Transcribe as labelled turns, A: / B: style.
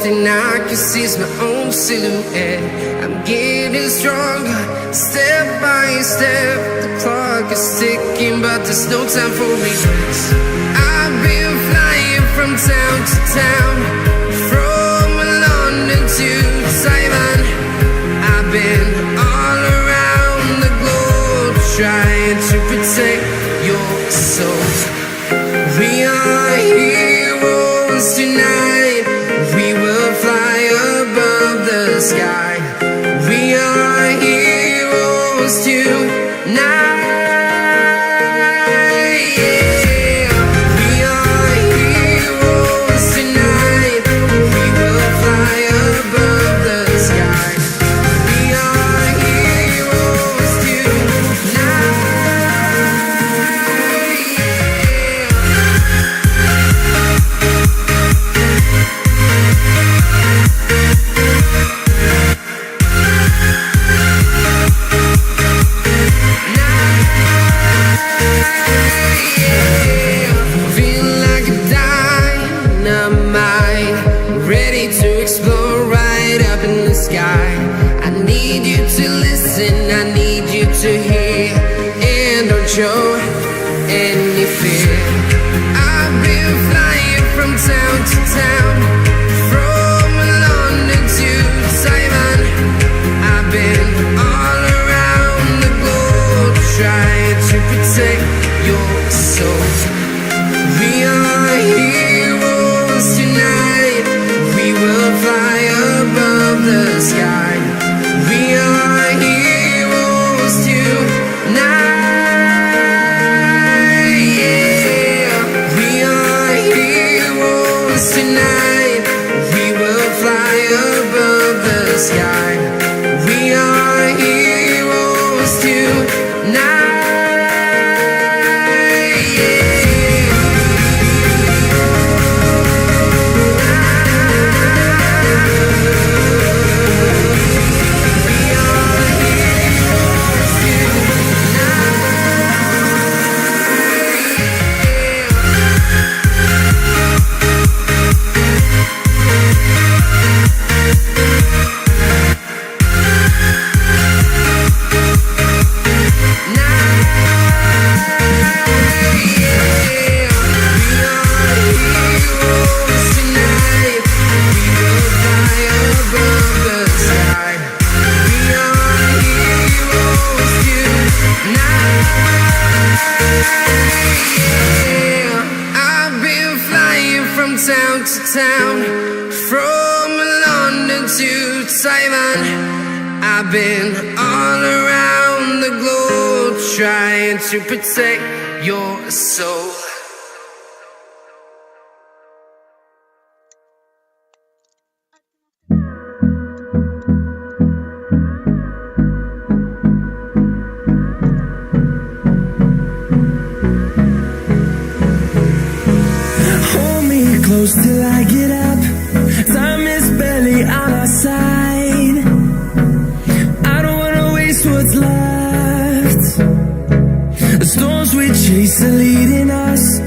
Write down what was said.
A: thing I can see is my own silhouette. I'm getting stronger, step by step. The clock is ticking, but there's no time for regrets. I've been flying from town to town, from London to Taiwan. I've been all around the globe, trying to protect your soul. We are heroes tonight. We will fly above the sky. We are heroes tonight. Show any fear. I've been flying from town to town, from London to Taiwan. I've been all around the globe, trying to protect your soul. We are heroes tonight. We will fly above the sky. We are heroes tonight. Tonight, we will fly above the sky. We are heroes tonight. Town to town, from London to Taiwan. I've been all around the globe, trying to protect your soul.
B: Close till I get up. Time is barely on our side. I don't wanna waste what's left. The storms we chase are leading us.